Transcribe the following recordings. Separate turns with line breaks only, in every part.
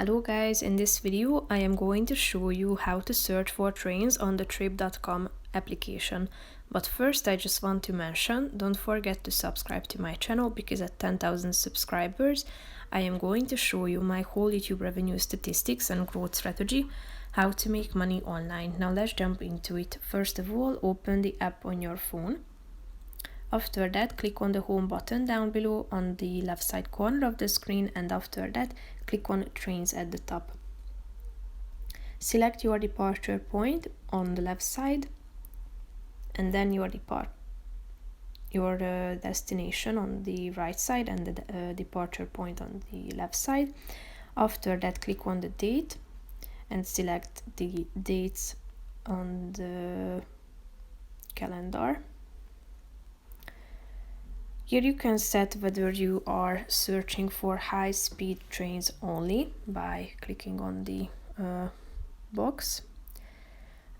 Hello guys, in this video I am going to show you how to search for trains on the Trip.com application. But first I just want to mention, don't forget to subscribe to my channel because at 10,000 subscribers I am going to show you my whole YouTube revenue statistics and growth strategy, how to make money online. Now let's jump into it. First of all, open the app on your phone. After that, click on the home button down below on the left side corner of the screen, and after that, click on trains at the top. Select your departure point on the left side and then your destination on the right side and the departure point on the left side. After that, click on the date and select the dates on the calendar. Here you can set whether you are searching for high-speed trains only by clicking on the box,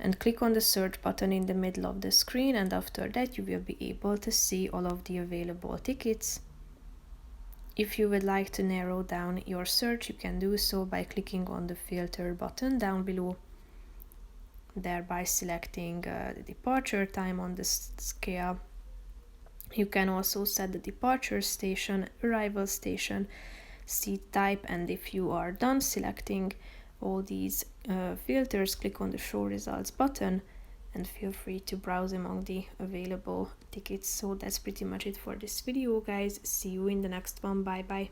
and click on the search button in the middle of the screen, and after that you will be able to see all of the available tickets. If you would like to narrow down your search, you can do so by clicking on the filter button down below, thereby selecting the departure time on the scale. You can also set the departure station, arrival station, seat type, and if you are done selecting all these filters, click on the show results button and feel free to browse among the available tickets. So that's pretty much it for this video, guys. See you in the next one. Bye bye.